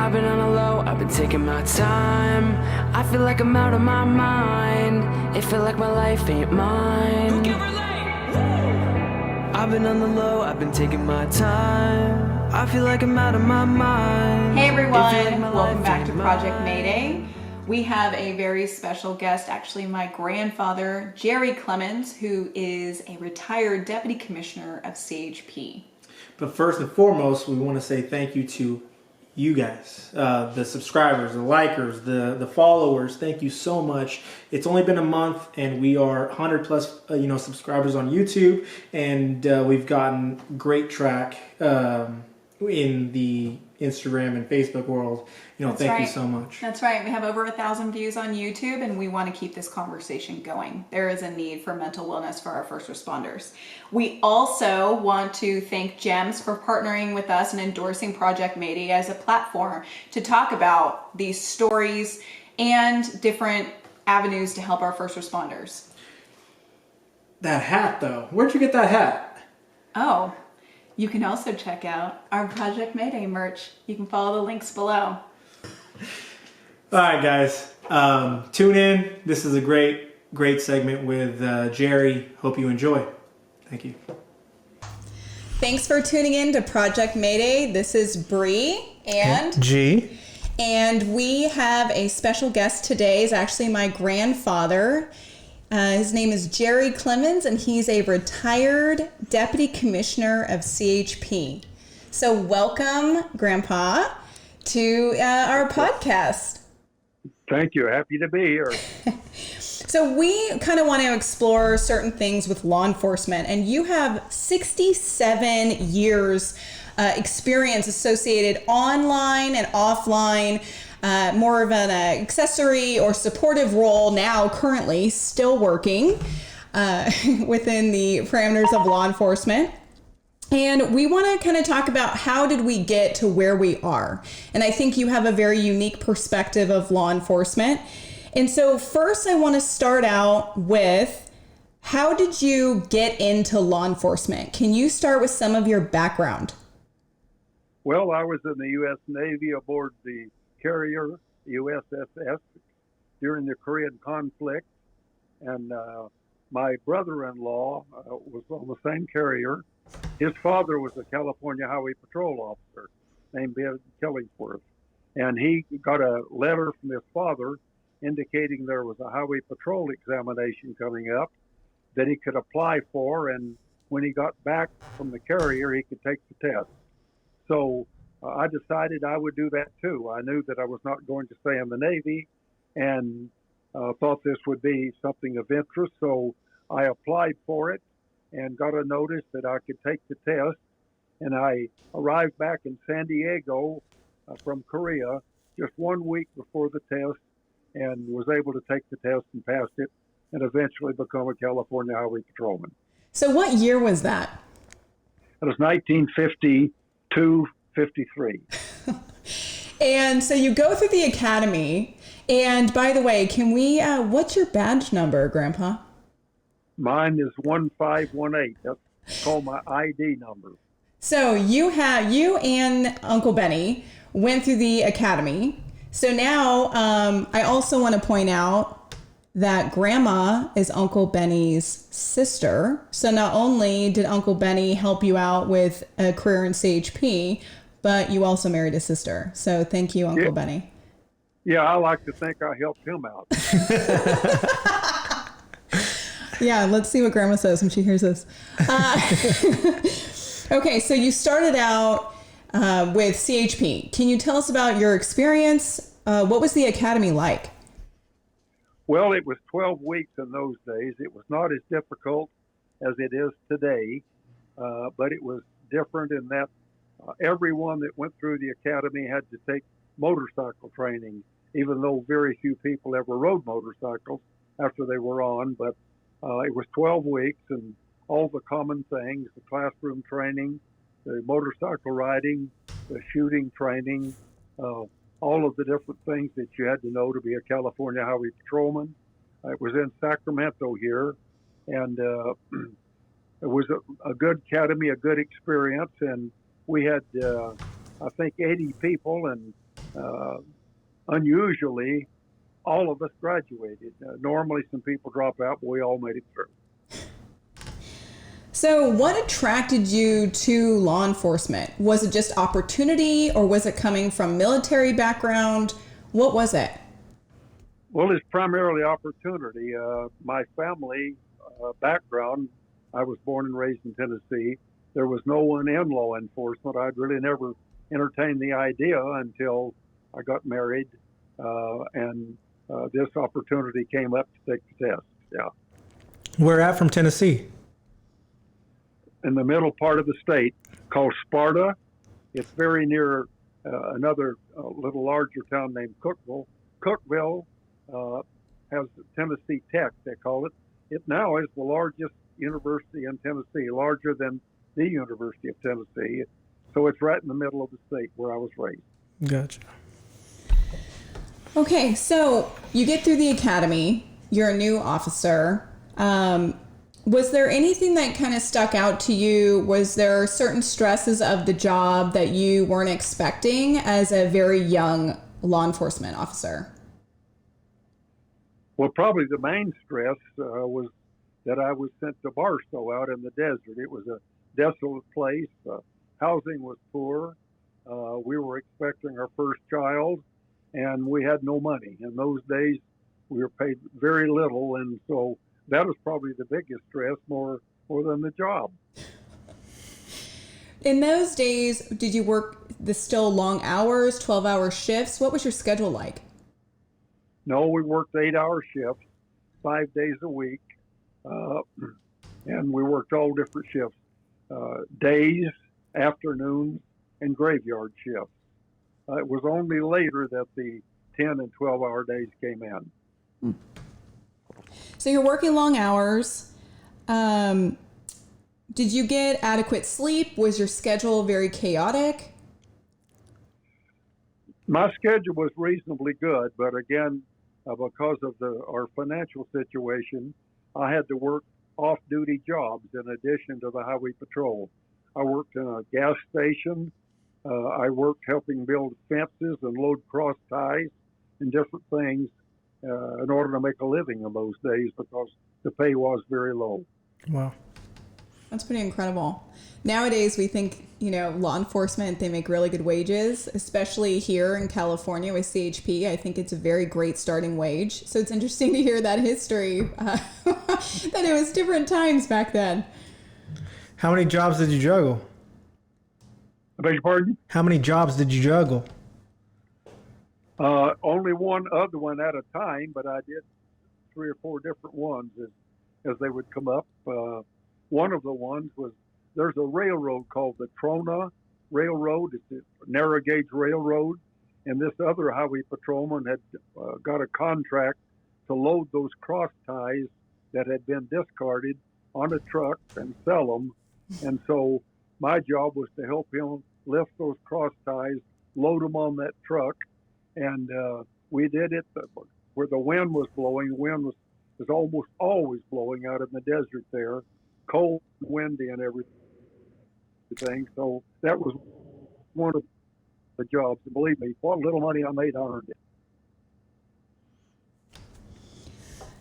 I've been on a low, I've been taking my time. I feel like I'm out of my mind. It feel like my life ain't mine. I've been on the low, I've been taking my time. I feel like I'm out of my mind. Hey It feel everyone, like my welcome life back ain't to mine. Project Mayday. We have a very special guest, actually my grandfather, Jerry Clemons, who is a retired Deputy Commissioner of CHP. But first and foremost, we want to say thank you to you guys, the subscribers, the likers, the followers. Thank you so much. It's only been a month, and we are 100 plus, subscribers on YouTube, and we've gotten great track in the Instagram and Facebook world. Thank you so much. That's right. We have over 1,000 views on YouTube, and we want to keep this conversation going. There is a need for mental wellness for our first responders. We also want to thank GEMS for partnering with us and endorsing Project Mayday as a platform to talk about these stories and different avenues to help our first responders. That hat, though. Where'd you get that hat? Oh, you can also check out our Project Mayday merch. You can follow the links below. All right, guys. Tune in. This is a great segment with Jerry. Hope you enjoy. Thank you. Thanks for tuning in to Project Mayday. This is Bree and G. And we have a special guest today. Is actually my grandfather. His name is Jerry Clemons, and he's a retired Deputy Commissioner of CHP. So welcome, Grandpa, to our podcast. Thank you. Happy to be here. So we kind of want to explore certain things with law enforcement, and you have 67 years experience associated online and offline, more of an accessory or supportive role now, currently still working within the parameters of law enforcement. And we want to kind of talk about how did we get to where we are. And I think you have a very unique perspective of law enforcement. And so first I want to start out with, how did you get into law enforcement? Can you start with some of your background? Well, I was in the U.S. Navy aboard the carrier USSS during the Korean conflict, and my brother-in-law was on the same carrier. His father was a California Highway Patrol officer named Ben Killingsworth, and he got a letter from his father indicating there was a highway patrol examination coming up that he could apply for, and when he got back from the carrier, he could take the test. So I decided I would do that too. I knew that I was not going to stay in the Navy, and thought this would be something of interest. So I applied for it and got a notice that I could take the test. And I arrived back in San Diego from Korea just 1 week before the test, and was able to take the test and passed it, and eventually become a California Highway Patrolman. So what year was that? It was 1952, 53. And so you go through the academy, and by the way, can we, what's your badge number, Grandpa? Mine is 1518. That's called my ID number. So you and Uncle Benny went through the academy. So now I also want to point out that Grandma is Uncle Benny's sister. So not only did Uncle Benny help you out with a career in CHP, but you also married his sister. So thank you, Uncle Benny. Yeah, I like to think I helped him out. Yeah, let's see what Grandma says when she hears this. Okay, so you started out with CHP. Can you tell us about your experience? What was the academy like? Well, it was 12 weeks in those days. It was not as difficult as it is today, but it was different in that everyone that went through the academy had to take motorcycle training, even though very few people ever rode motorcycles after they were on. But it was 12 weeks, and all the common things, the classroom training, the motorcycle riding, the shooting training, all of the different things that you had to know to be a California Highway Patrolman. It was in Sacramento here, and it was a good academy, a good experience, and we had, I think, 80 people, and Unusually, all of us graduated. Normally, some people drop out, but we all made it through. So, what attracted you to law enforcement? Was it just opportunity, or was it coming from military background? What was it? Well, it's primarily opportunity. My family background, I was born and raised in Tennessee. There was no one in law enforcement. I'd really never entertained the idea until I got married, and this opportunity came up to take the test. Yeah. Where at from Tennessee? In the middle part of the state called Sparta. It's very near another little larger town named Cookville. Cookville has Tennessee Tech, they call it. It now is the largest university in Tennessee, larger than the University of Tennessee. So it's right in the middle of the state where I was raised. Gotcha. Okay, so you get through the academy, you're a new officer. Was there anything that kind of stuck out to you? Was there certain stresses of the job that you weren't expecting as a very young law enforcement officer? Well, probably the main stress was that I was sent to Barstow out in the desert. It was a desolate place. Housing was poor. We were expecting our first child, and we had no money. In those days, we were paid very little, and so that was probably the biggest stress, more than the job. In those days, did you work the still long hours, 12-hour shifts? What was your schedule like? No, we worked 8-hour shifts, 5 days a week, and we worked all different shifts, days, afternoons, and graveyard shifts. It was only later that the 10 and 12-hour days came in. So you're working long hours. Did you get adequate sleep? Was your schedule very chaotic? My schedule was reasonably good, but again, because of our financial situation, I had to work off-duty jobs in addition to the highway patrol. I worked in a gas station. I worked helping build fences and load cross ties and different things in order to make a living in those days because the pay was very low. Wow. That's pretty incredible. Nowadays, we think, law enforcement, they make really good wages, especially here in California with CHP. I think it's a very great starting wage. So it's interesting to hear that history, that it was different times back then. How many jobs did you juggle? I beg your pardon? How many jobs did you juggle? Only one other one at a time, but I did 3 or 4 different ones as they would come up. One of the ones was, there's a railroad called the Trona Railroad. It's a narrow gauge railroad. And this other highway patrolman had got a contract to load those cross ties that had been discarded on a truck and sell them. And so my job was to help him lift those cross ties, load them on that truck. And we did it where the wind was blowing. The wind was almost always blowing out in the desert there, cold, windy, and everything. So that was one of the jobs. And believe me, what little money I made, I earned it.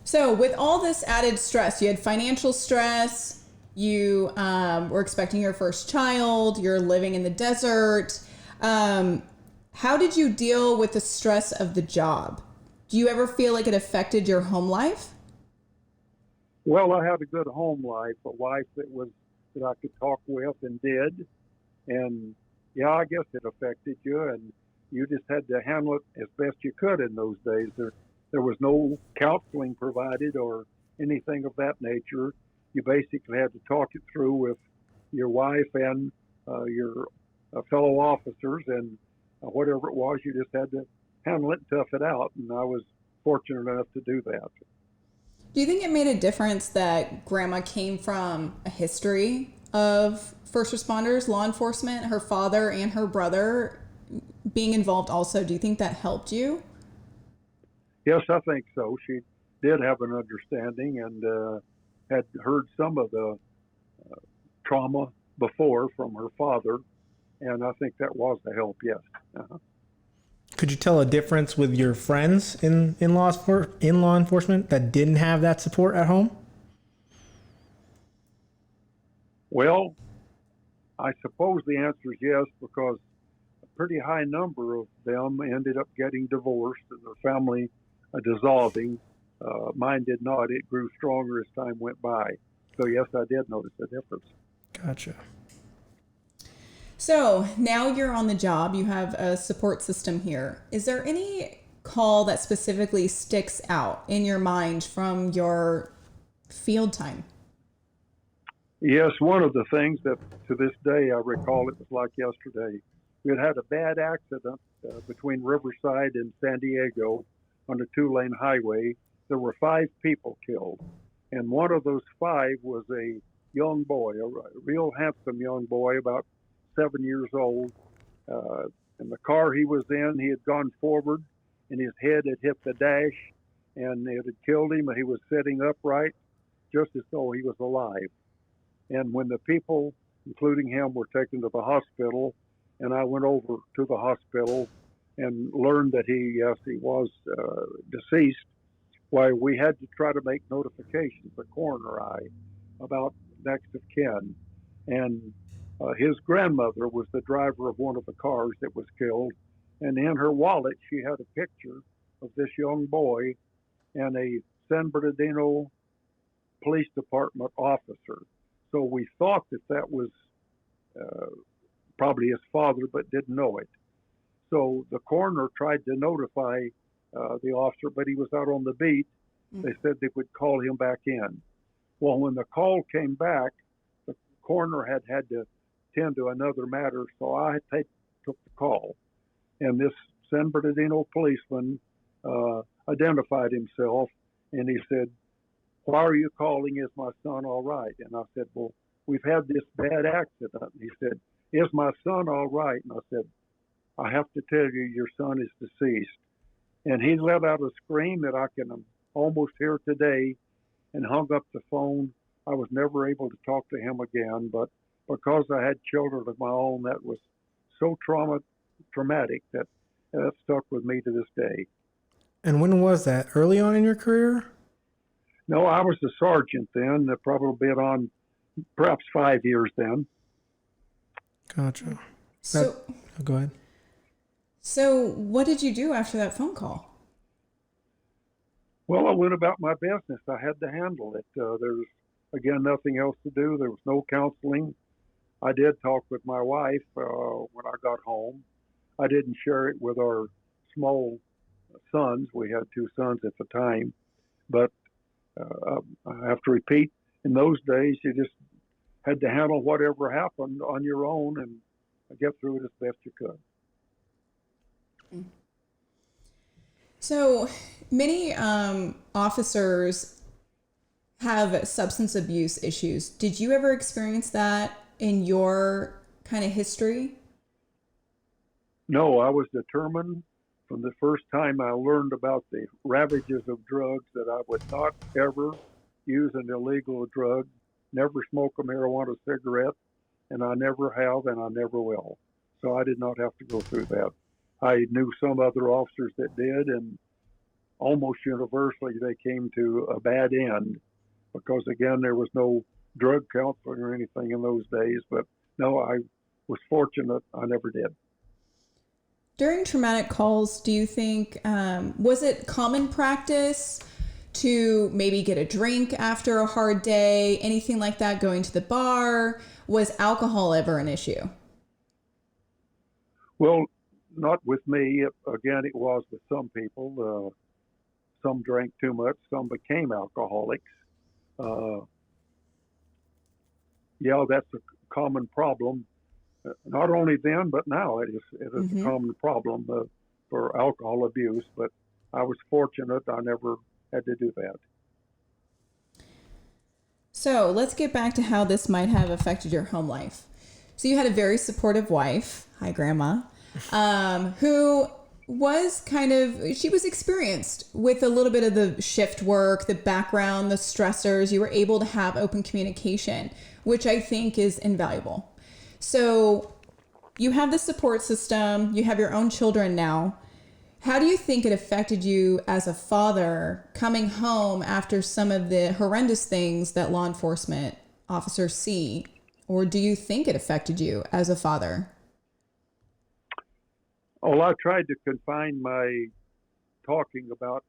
So with all this added stress, you had financial stress, you were expecting your first child, you're living in the desert. How did you deal with the stress of the job? Do you ever feel like it affected your home life? Well, I had a good home life, a wife that I could talk with and did. And yeah, I guess it affected you, and you just had to handle it as best you could in those days. There was no counseling provided or anything of that nature. You basically had to talk it through with your wife and your fellow officers, and whatever it was, you just had to handle it and tough it out. And I was fortunate enough to do that. Do you think it made a difference that Grandma came from a history of first responders, law enforcement, her father and her brother being involved also? Do you think that helped you? Yes, I think so. She did have an understanding and had heard some of the trauma before from her father, and I think that was a help, yes. Uh-huh. Could you tell a difference with your friends in law enforcement that didn't have that support at home? Well, I suppose the answer is yes, because a pretty high number of them ended up getting divorced and their family dissolving. Mine did not. It grew stronger as time went by. So yes, I did notice a difference. Gotcha. So now you're on the job, you have a support system here. Is there any call that specifically sticks out in your mind from your field time? Yes, one of the things that to this day I recall, it was like yesterday. We had a bad accident between Riverside and San Diego on a 2-lane highway. There were 5 people killed, and one of those 5 was a young boy, a real handsome young boy, about 7 years old. In the car he was in, he had gone forward, and his head had hit the dash, and it had killed him. He was sitting upright, just as though he was alive. And when the people, including him, were taken to the hospital, and I went over to the hospital and learned that he was deceased, why, we had to try to make notifications, the coroner, about next of kin. And his grandmother was the driver of one of the cars that was killed. And in her wallet, she had a picture of this young boy and a San Bernardino Police Department officer. So we thought that was probably his father, but didn't know it. So the coroner tried to notify the officer, but he was out on the beat. They said they would call him back in. Well, when the call came back, the coroner had to tend to another matter, so I took the call. And this San Bernardino policeman identified himself, and he said, "Why are you calling? Is my son all right?" And I said, "Well, we've had this bad accident." And he said, "Is my son all right?" And I said, "I have to tell you, your son is deceased." And he let out a scream that I can almost hear today and hung up the phone. I was never able to talk to him again, but because I had children of my own, that was so traumatic that stuck with me to this day. And when was that? Early on in your career? No, I was a sergeant then. That probably been on perhaps 5 years then. Gotcha. So, Go ahead. So what did you do after that phone call? Well, I went about my business. I had to handle it. There was, again, nothing else to do. There was no counseling. I did talk with my wife when I got home. I didn't share it with our small sons. We had 2 sons at the time. But I have to repeat, in those days, you just had to handle whatever happened on your own and get through it as best you could. So many officers have substance abuse issues. Did you ever experience that in your kind of history? No, I was determined from the first time I learned about the ravages of drugs that I would not ever use an illegal drug, never smoke a marijuana cigarette, and I never have and I never will. So I did not have to go through that. I knew some other officers that did, and almost universally they came to a bad end because, again, there was no drug counseling or anything in those days. But no, I was fortunate I never did. During traumatic calls, do you think, was it common practice to maybe get a drink after a hard day, anything like that, going to the bar? Was alcohol ever an issue? Well, not with me. Again, it was with some people. Some drank too much. Some became alcoholics. Yeah, that's a common problem. Not only then, but now it is a common problem for alcohol abuse. But I was fortunate I never had to do that. So let's get back to how this might have affected your home life. So you had a very supportive wife, hi Grandma, who was she was experienced with a little bit of the shift work, the background, the stressors. You were able to have open communication, which I think is invaluable. So you have the support system, you have your own children now. How do you think it affected you as a father coming home after some of the horrendous things that law enforcement officers see? Or do you think it affected you as a father? Oh, I tried to confine my talking about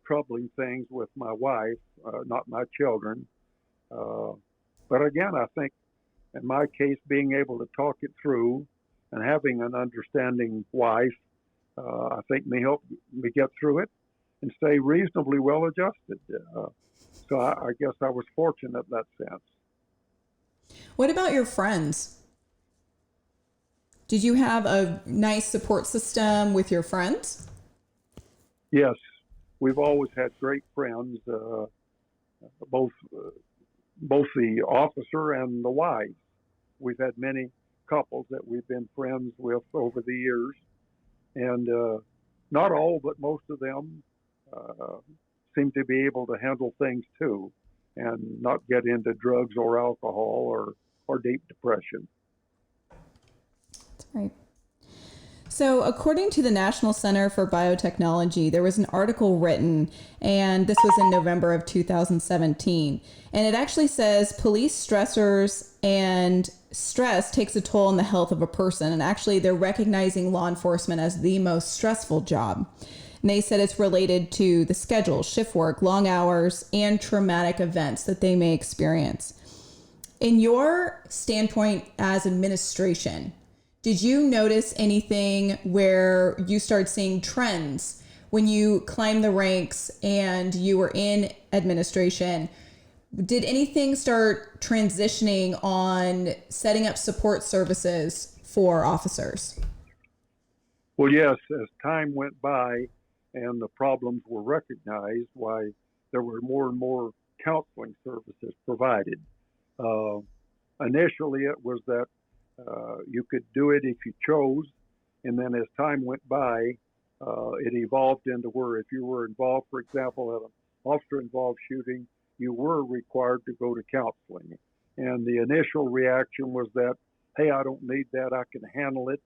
troubling things with my wife, not my children. Uh, but again, I think in my case, being able to talk it through and having an understanding wife, I think may help me get through it and stay reasonably well adjusted. So I guess I was fortunate in that sense. What about your friends? Did you have a nice support system with your friends? Yes, we've always had great friends, both both the officer and the wife. We've had many couples that we've been friends with over the years, and not all, but most of them uh, seem to be able to handle things too, and not get into drugs or alcohol or deep depression. That's right. So, according to the National Center for Biotechnology, there was an article written, and this was in November of 2017. And it actually says police stressors and stress takes a toll on the health of a person. And actually, they're recognizing law enforcement as the most stressful job. And they said it's related to the schedule, shift work, long hours, and traumatic events that they may experience. In your standpoint as administration, did you notice anything where you started seeing trends when you climbed the ranks and you were in administration? Did anything start transitioning on setting up support services for officers? Well, yes, as time went by and the problems were recognized, why there were more and more counseling services provided. Uh, Initially, it was that you could do it if you chose, and then as time went by, it evolved into where if you were involved, for example, at an officer-involved shooting, you were required to go to counseling. And the initial reaction was that, hey, I don't need that, I can handle it.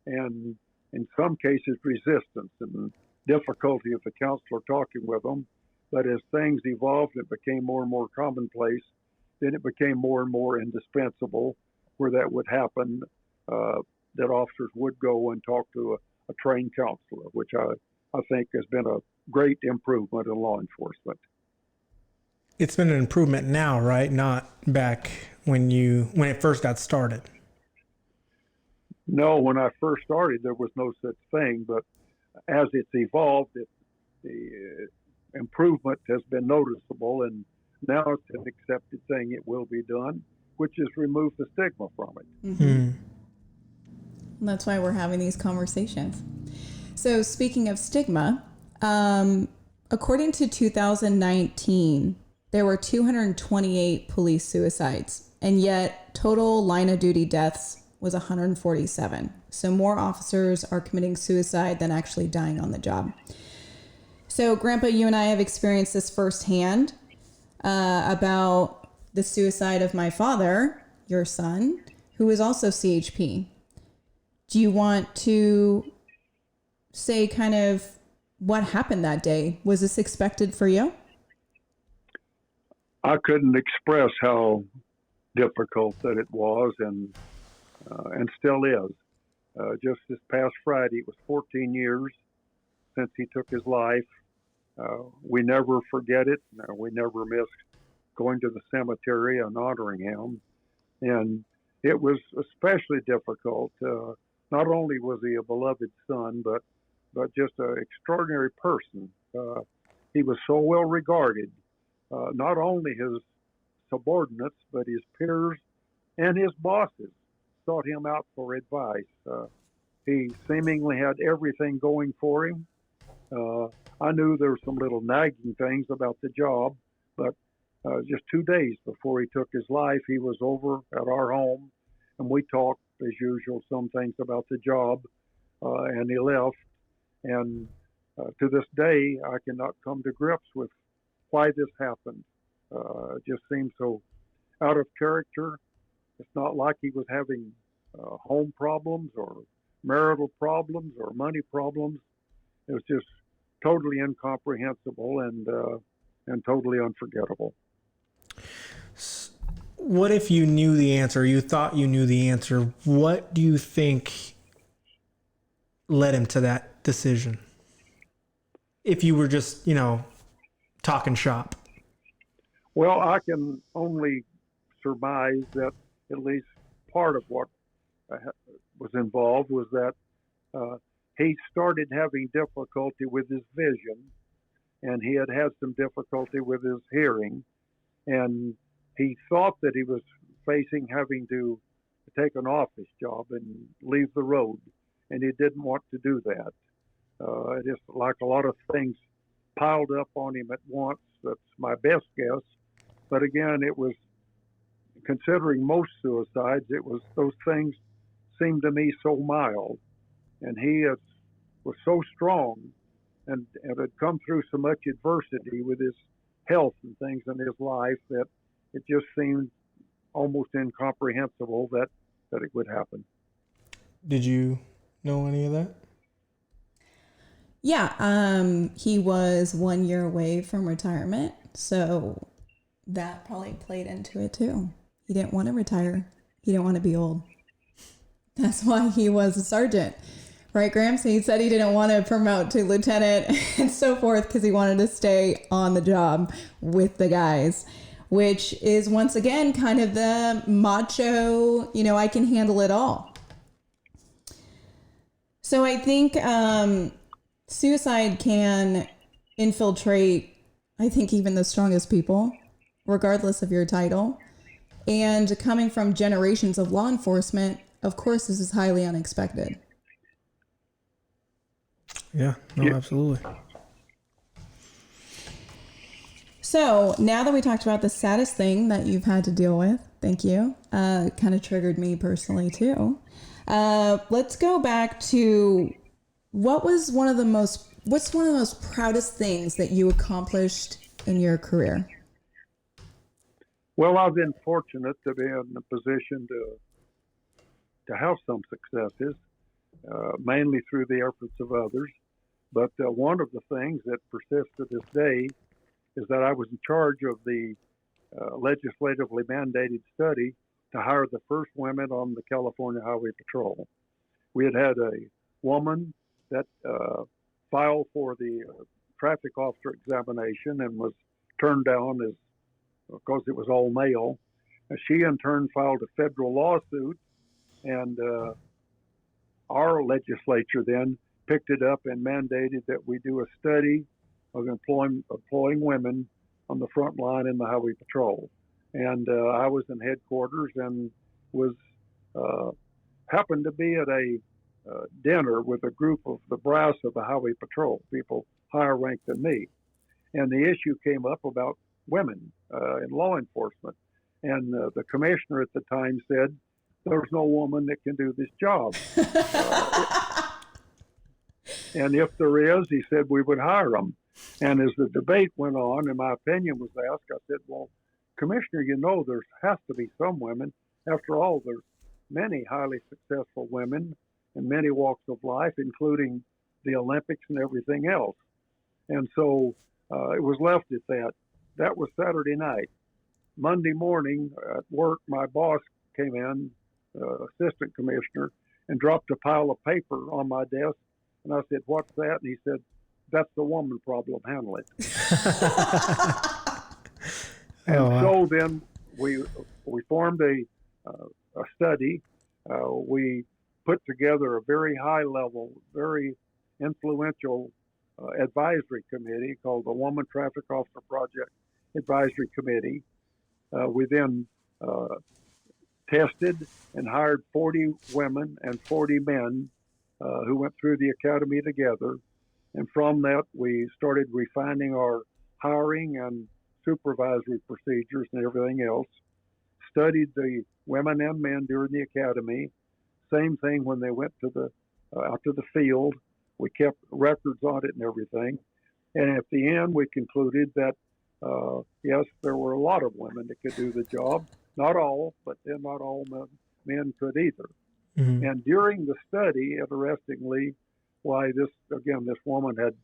And in some cases, resistance and difficulty of the counselor talking with them. But as things evolved, it became more and more commonplace. Then it became more and more indispensable where that would happen, that officers would go and talk to a trained counselor, which I think has been a great improvement in law enforcement. It's been an improvement now, right? Not back when it first got started. No, when I first started, there was no such thing, but as it's evolved, the improvement has been noticeable, and now it's an accepted thing. It will be done, which has removed the stigma from it. Mm-hmm. That's why we're having these conversations. So speaking of stigma, according to 2019, there were 228 police suicides, and yet total line of duty deaths was 147. So more officers are committing suicide than actually dying on the job. So Grandpa, you and I have experienced this firsthand about the suicide of my father, your son, who is also CHP. Do you want to say kind of what happened that day? Was this expected for you? I couldn't express how difficult that it was, and still is. Just this past Friday, it was 14 years since he took his life. We never forget it. We never miss going to the cemetery and honoring him. And it was especially difficult. Not only was he a beloved son, but just an extraordinary person. He was so well regarded. Not only his subordinates, but his peers and his bosses sought him out for advice. He seemingly had everything going for him. I knew there were some little nagging things about the job, but just 2 days before he took his life, he was over at our home, and we talked, as usual, some things about the job, and he left. And to this day, I cannot come to grips with why this happened. It just seems so out of character. It's not like he was having home problems or marital problems or money problems. It was just totally incomprehensible and totally unforgettable. What if you knew the answer? You thought you knew the answer. What do you think led him to that decision? If you were just, talking shop. Well, I can only surmise that at least part of what was involved was that he started having difficulty with his vision, and he had some difficulty with his hearing, and he thought that he was facing having to take an office job and leave the road, and he didn't want to do that. Just like a lot of things piled up on him at once. That's my best guess. But again, it was, considering most suicides, those things seemed to me so mild. And he was so strong and had come through so much adversity with his health and things in his life that it just seemed almost incomprehensible that it would happen. Did you know any of that? Yeah, he was 1 year away from retirement, so that probably played into it too. He didn't want to retire. He didn't want to be old. That's why he was a sergeant. Right, Gramps? He said he didn't want to promote to lieutenant and so forth because he wanted to stay on the job with the guys, which is once again kind of the macho, I can handle it all. So I think suicide can infiltrate, I think, even the strongest people, regardless of your title. And coming from generations of law enforcement, of course, this is highly unexpected. Yeah, absolutely. So now that we talked about the saddest thing that you've had to deal with, thank you, kind of triggered me personally too. Let's go back to what's one of the most proudest things that you accomplished in your career? Well, I've been fortunate to be in a position to have some successes, mainly through the efforts of others. But one of the things that persists to this day is that I was in charge of the legislatively mandated study to hire the first women on the California Highway Patrol. We had a woman that filed for the traffic officer examination and was turned down because it was all male. And she in turn filed a federal lawsuit, and our legislature then picked it up and mandated that we do a study of employing women on the front line in the Highway Patrol. And I was in headquarters and was happened to be at a dinner with a group of the brass of the Highway Patrol, people higher ranked than me. And the issue came up about women in law enforcement. And the commissioner at the time said, "There's no woman that can do this job." And if there is, he said, we would hire them. And as the debate went on and my opinion was asked, I said, well, Commissioner, there has to be some women. After all, there's many highly successful women in many walks of life, including the Olympics and everything else. And so it was left at that. That was Saturday night. Monday morning at work, my boss came in, assistant commissioner, and dropped a pile of paper on my desk. And I said, "What's that?" And he said, "That's the woman problem. Handle it." So then we formed a study. We put together a very high level, very influential advisory committee called the Woman Traffic Officer Project Advisory Committee. We then tested and hired 40 women and 40 men who went through the academy together. And from that, we started refining our hiring and supervisory procedures and everything else. Studied the women and men during the academy. Same thing when they went to out to the field. We kept records on it and everything. And at the end, we concluded that, yes, there were a lot of women that could do the job. Not all, but then not all men could either. Mm-hmm. And during the study, interestingly, why this woman had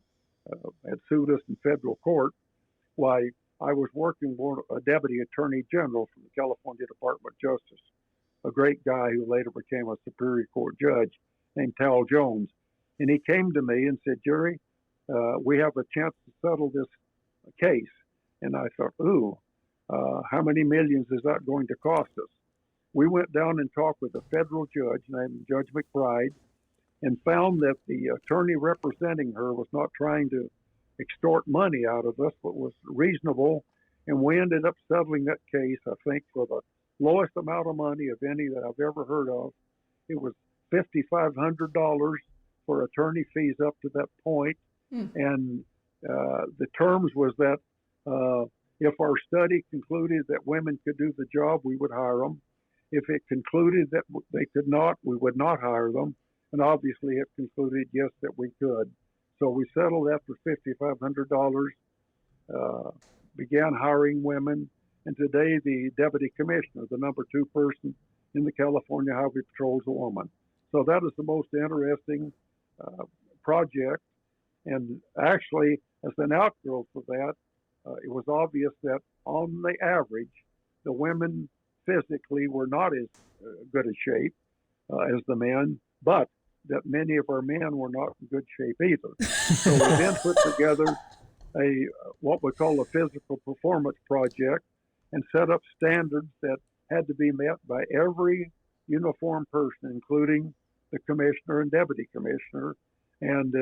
sued us in federal court. Why I was working for a deputy attorney general from the California Department of Justice, a great guy who later became a Superior Court judge named Tal Jones. And he came to me and said, Jerry, we have a chance to settle this case. And I thought, how many millions is that going to cost us? We went down and talked with a federal judge named Judge McBride and found that the attorney representing her was not trying to extort money out of us, but was reasonable. And we ended up settling that case, I think, for the lowest amount of money of any that I've ever heard of. It was $5,500 for attorney fees up to that point. And the terms was that if our study concluded that women could do the job, we would hire them. If it concluded that they could not, we would not hire them. And obviously it concluded, yes, that we could. So we settled after $5,500, began hiring women. And today the deputy commissioner, the number 2 person in the California Highway Patrol, is a woman. So that is the most interesting project. And actually, as an outgrowth of that, it was obvious that on the average, the women physically were not as good a shape as the men, but that many of our men were not in good shape either. So we then put together what we call a physical performance project and set up standards that had to be met by every uniformed person, including the commissioner and deputy commissioner. And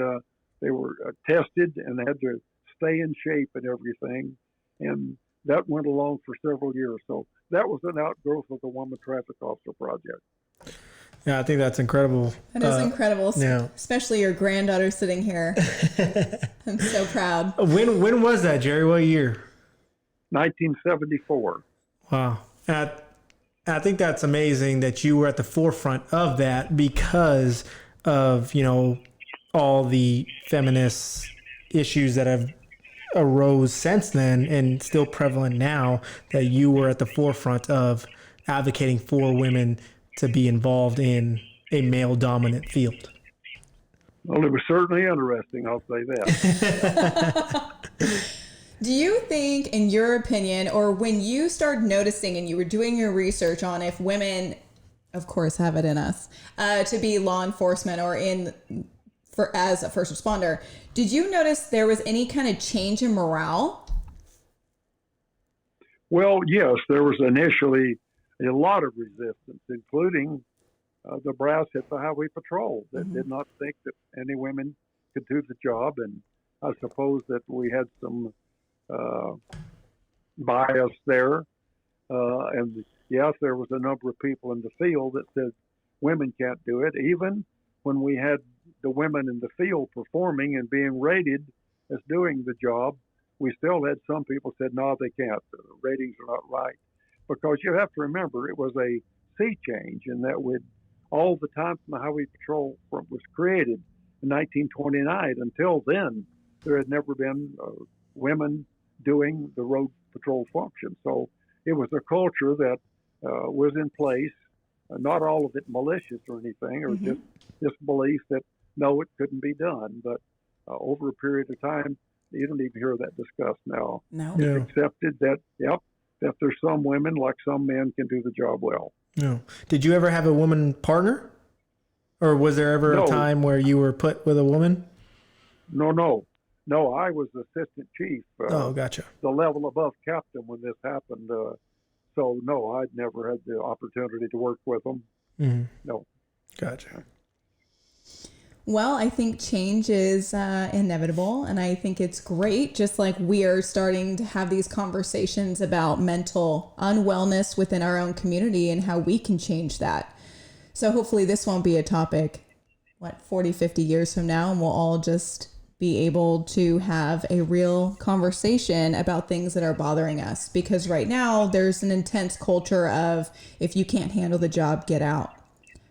they were tested and had to stay in shape and everything. And that went along for several years. So that was an outgrowth of the Woman Traffic Officer Project. Yeah, I think that's incredible. That is incredible. Yeah. Especially your granddaughter sitting here. I'm so proud. When was that, Jerry? What year? 1974. Wow. I think that's amazing that you were at the forefront of that because of, all the feminist issues that have arose since then and still prevalent now, that you were at the forefront of advocating for women to be involved in a male-dominant field. Well, it was certainly interesting, I'll say that. Do you think, in your opinion, or when you started noticing and you were doing your research on if women, of course, have it in us, to be law enforcement or as a first responder, did you notice there was any kind of change in morale? Well, yes, there was initially a lot of resistance, including the brass at the Highway Patrol that did not think that any women could do the job. And I suppose that we had some bias there. And yes, there was a number of people in the field that said women can't do it. Even when we had the women in the field performing and being rated as doing the job, we still had some people said, no, they can't. The ratings are not right. Because you have to remember, it was a sea change, and that with all the time the Highway Patrol was created in 1929, until then, there had never been women doing the road patrol function. So it was a culture that was in place, not all of it malicious or anything, or just this belief that, no, it couldn't be done. But over a period of time, you don't even hear that discussed now. No. It's accepted that, that there's some women, like some men, can do the job well. No. Did you ever have a woman partner? Or was there ever a time where you were put with a woman? No, I was assistant chief. Gotcha. The level above captain when this happened. So, no, I'd never had the opportunity to work with them. Mm-hmm. No. Gotcha. Well, I think change is inevitable, and I think it's great, just like we are starting to have these conversations about mental unwellness within our own community and how we can change that. So hopefully this won't be a topic, 40, 50 years from now, and we'll all just be able to have a real conversation about things that are bothering us. Because right now there's an intense culture of, if you can't handle the job, get out,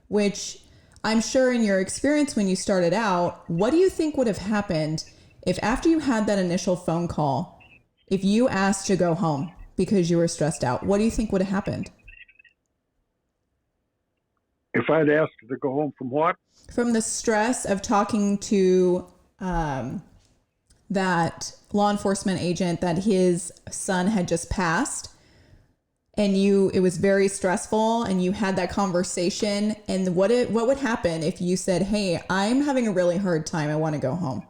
which I'm sure in your experience when you started out, what do you think would have happened if after you had that initial phone call, if you asked to go home because you were stressed out, what do you think would have happened? If I'd asked her to go home from what? From the stress of talking to that law enforcement agent that his son had just passed, and it was very stressful, and you had that conversation, and what would happen if you said, hey, I'm having a really hard time, I want to go home?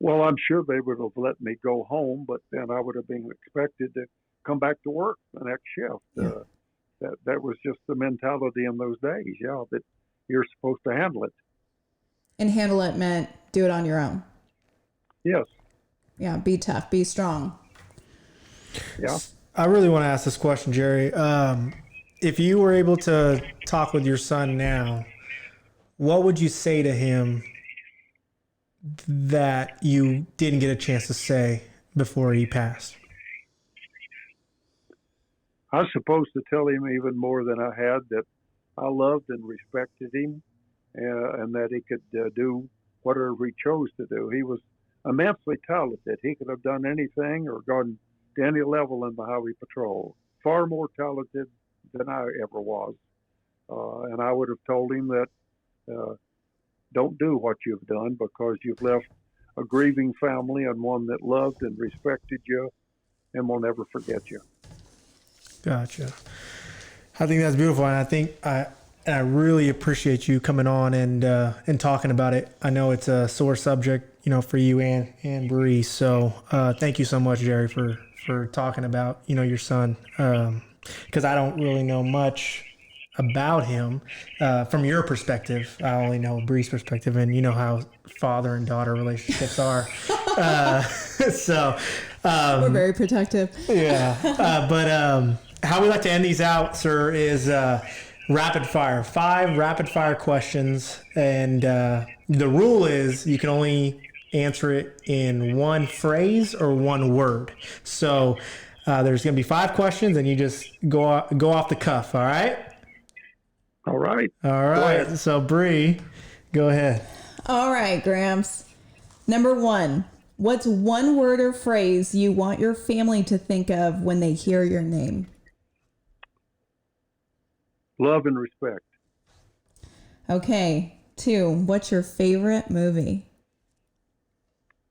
Well, I'm sure they would have let me go home, but then I would have been expected to come back to work the next shift. Yeah. That was just the mentality in those days, that you're supposed to handle it. And handle it meant do it on your own. Yes. Yeah, be tough, be strong. Yeah. I really want to ask this question, Jerry. If you were able to talk with your son now, what would you say to him that you didn't get a chance to say before he passed? I was supposed to tell him even more than I had, that I loved and respected him, and that he could do whatever he chose to do. He was immensely talented. He could have done anything or gone to any level in the Highway Patrol. Far more talented than I ever was. And I would have told him that don't do what you've done, because you've left a grieving family and one that loved and respected you and will never forget you. Gotcha. I think that's beautiful, and I think I really appreciate you coming on and talking about it. I know it's a sore subject, for you and Bree. So thank you so much, Jerry, for talking about your son, because I don't really know much about him from your perspective. I only know Bree's perspective, and you know how father and daughter relationships are. So We're very protective. Yeah, but how we like to end these out, sir, is rapid fire. 5 rapid fire questions, and the rule is you can only answer it in one phrase or one word. So there's going to be 5 questions, and you just go off the cuff. All right. All right. All right. So Bree, go ahead. All right, Gramps. Number 1. What's one word or phrase you want your family to think of when they hear your name? Love and respect. Okay. 2. What's your favorite movie?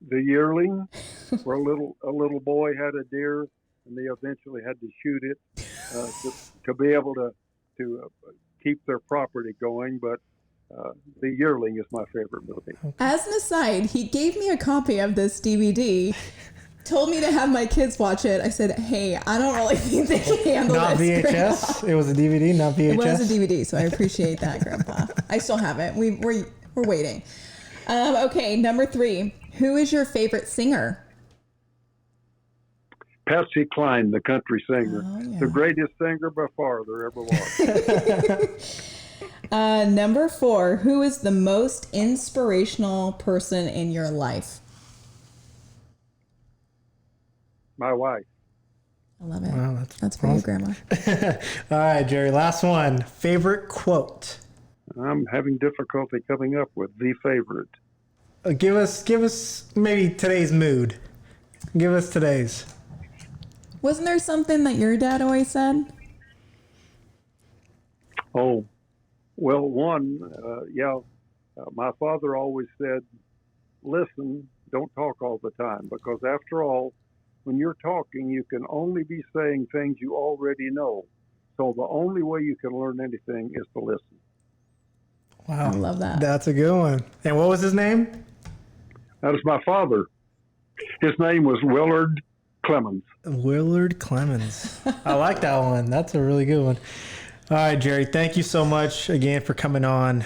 The Yearling, where a little boy had a deer, and they eventually had to shoot it to be able to keep their property going. But The Yearling is my favorite movie. As an aside, he gave me a copy of this DVD, told me to have my kids watch it. I said, hey, I don't really think they can handle Not this. VHS. Grandpa. It was a DVD, not VHS. It was a DVD, so I appreciate that, Grandpa. I still have it. We're waiting. Okay, number 3. Who is your favorite singer? Patsy Cline, the country singer. Oh, yeah. The greatest singer by far there ever was. Number 4. Who is the most inspirational person in your life? My wife. I love it. Wow, that's for you, Grandma. All right, Jerry, last one. Favorite quote. I'm having difficulty coming up with the favorite. Give us maybe today's mood. Give us today's. Wasn't there something that your dad always said? Oh, well, one, my father always said, listen, don't talk all the time, because after all, when you're talking, you can only be saying things you already know. So the only way you can learn anything is to listen. Wow. I love that. That's a good one. And what was his name? That is my father. His name was Willard Clemons. Willard Clemons. I like that one. That's a really good one. All right, Jerry, thank you so much again for coming on.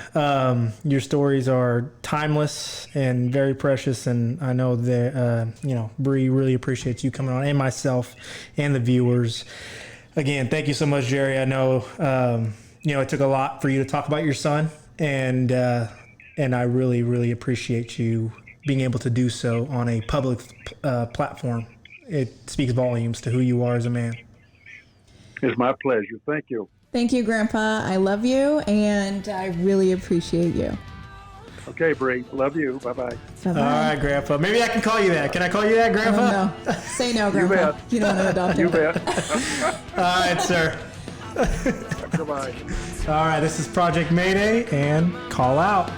Your stories are timeless and very precious, and I know that, Bree really appreciates you coming on, and myself and the viewers. Again, thank you so much, Jerry. I know, it took a lot for you to talk about your son, and I really, really appreciate you being able to do so on a public platform. It speaks volumes to who you are as a man. It's my pleasure. Thank you. Thank you, Grandpa. I love you, and I really appreciate you. Okay, Bree. Love you. Bye-bye. Bye-bye. All right, Grandpa. Maybe I can call you that. Can I call you that, Grandpa? Oh, no. Say no, Grandpa. bet. You don't want to adopt You him. bet. All right, sir. Goodbye. All right, this is Project Mayday, and call out.